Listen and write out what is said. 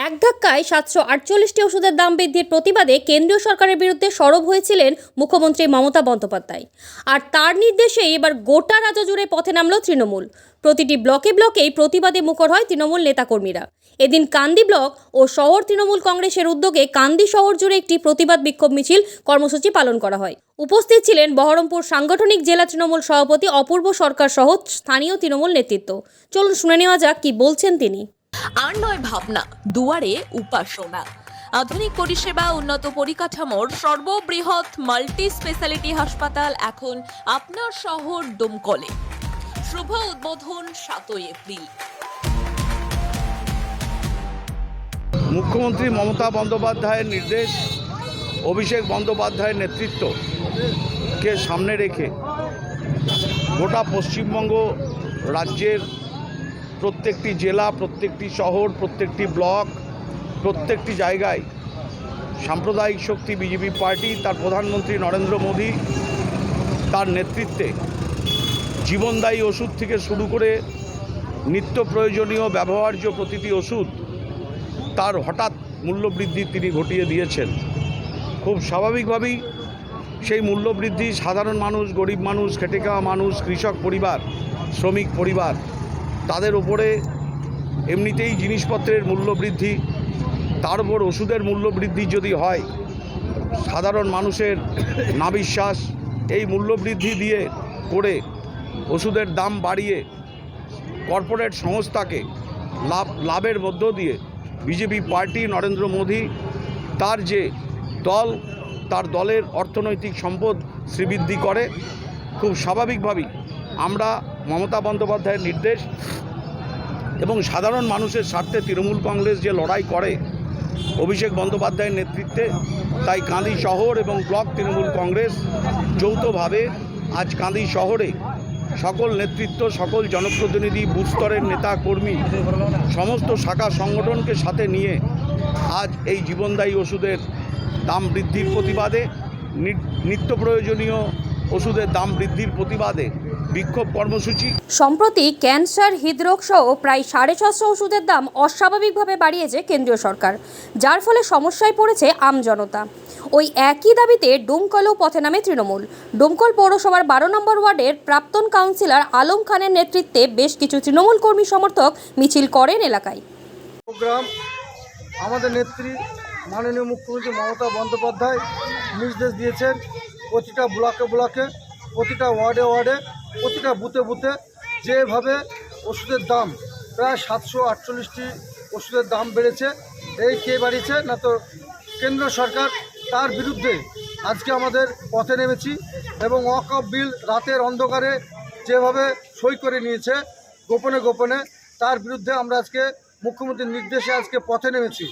এক ধাক্কায় 748টি ওষুধের দাম বৃদ্ধির প্রতিবাদে কেন্দ্রীয় সরকারের বিরুদ্ধে সরব হয়েছিলেন মুখ্যমন্ত্রী মমতা বন্দ্যোপাধ্যায়। আর তার নির্দেশেই এবার গোটা রাজ্য জুড়ে পথে নামল তৃণমূল। প্রতিটি ব্লকে ব্লকেই প্রতিবাদে মুখর হয় তৃণমূল নেতাকর্মীরা। এদিন কান্দি ব্লক ও শহর তৃণমূল কংগ্রেসের উদ্যোগে কান্দি শহর জুড়ে একটি প্রতিবাদ বিক্ষোভ মিছিল কর্মসূচি পালন করা হয়। উপস্থিত ছিলেন বহরমপুর সাংগঠনিক জেলা তৃণমূল সভাপতি অপূর্ব সরকার সহ স্থানীয় তৃণমূল নেতৃত্ব। চলুন শুনে নেওয়া যাক কি বলছেন তিনি। আর নয় ভাবনা, দুয়ারে উপাসনা। আধুনিক পরিষেবা, উন্নত পরিকাঠামোর সর্ববৃহৎ মাল্টি স্পেশালিটি হাসপাতাল এখন আপনার শহর ডোমকলে। শুভ উদ্বোধন 7 এপ্রিল। মুখ্যমন্ত্রী মমতা বন্দ্যোপাধ্যায়ের নির্দেশ, অভিষেক বন্দ্যোপাধ্যায়ের নেতৃত্বকে সামনে রেখে গোটা পশ্চিমবঙ্গ রাজ্যের প্রত্যেকটি জেলা, প্রত্যেকটি শহর, প্রত্যেকটি ব্লক, প্রত্যেকটি জায়গায় সাম্প্রদায়িক শক্তি বিজেপি পার্টি, তার প্রধানমন্ত্রী নরেন্দ্র মোদী তার নেতৃত্বে জীবনদায়ী ওষুধ থেকে শুরু করে নিত্য প্রয়োজনীয় ব্যবহার্য প্রতিটি ওষুধ তার হঠাৎ মূল্যবৃদ্ধি তিনি ঘটিয়ে দিয়েছেন। খুব স্বাভাবিকভাবেই সেই মূল্যবৃদ্ধি সাধারণ মানুষ, গরিব মানুষ, খেটে খাওয়া মানুষ, কৃষক পরিবার, শ্রমিক পরিবার, তাদের উপরে এমনিতেই জিনিসপত্রের মূল্যবৃদ্ধি, তার উপর ওষুধের মূল্যবৃদ্ধি যদি হয়, সাধারণ মানুষের নাবিশ্বাস এই মূল্যবৃদ্ধি দিয়ে করে ওষুধের দাম বাড়িয়ে কর্পোরেট সংস্থাকে লাভের মধ্য দিয়ে বিজেপি পার্টি, নরেন্দ্র মোদী তার যে দল, তার দলের অর্থনৈতিক সম্পদ শ্রীবৃদ্ধি করে। খুব স্বাভাবিকভাবেই আমরা মমতা বন্দ্যোপাধ্যায়ের নির্দেশ এবং সাধারণ মানুষের স্বার্থে তৃণমূল কংগ্রেস যে লড়াই করে অভিষেক বন্দ্যোপাধ্যায়ের নেতৃত্বে, তাই কাঁদি শহর এবং ব্লক তৃণমূল কংগ্রেস যৌথভাবে আজ কাঁদি শহরে সকল নেতৃত্ব, সকল জনপ্রতিনিধি, বুথ স্তরের নেতা কর্মী, সমস্ত শাখা সংগঠনকে সাথে নিয়ে আজ এই জীবনদায়ী ওষুধের দাম বৃদ্ধির প্রতিবাদে, নিত্য প্রয়োজনীয় ওষুধের দাম বৃদ্ধির প্রতিবাদে বিক্ষোভ কর্মসূচি। সম্প্রতি ক্যান্সার, হৃদরোগ সহ প্রায় 650 ওষুধের দাম অস্বাভাবিকভাবে বাড়িয়েছে কেন্দ্রীয় সরকার, যার ফলে সমস্যায় পড়েছে আমজনতা। ওই একই দাবিতে ডোমকলেও পথে নামে তৃণমূল। ডোমকল পৌরসভার 12 নম্বর ওয়ার্ডের প্রাক্তন কাউন্সিলর আলম খানের নেতৃত্বে বেশ কিছু তৃণমূল কর্মী সমর্থক মিছিল করেন এলাকায়। প্রোগ্রাম আমাদের নেত্রী মাননীয় মুখ্যমন্ত্রী মমতা বন্দ্যোপাধ্যায় নির্দেশ দিয়েছেন প্রতিটা ব্লকে ব্লকে, প্রতিটা ওয়ার্ডে ওয়ার্ডে, প্রতিটা বুথে বুথে যেভাবে ওষুধের দাম প্রায় 748টি ওষুধের দাম বেড়েছে। এই কে বাড়িয়েছে না তো কেন্দ্র সরকার, তার বিরুদ্ধে আজকে আমাদের পথে নেমেছি এবং ওয়াকফ বিল রাতের অন্ধকারে যেভাবে সই করে নিয়েছে গোপনে গোপনে, তার বিরুদ্ধে আমরা আজকে মুখ্যমন্ত্রীর নির্দেশে আজকে পথে নেমেছি।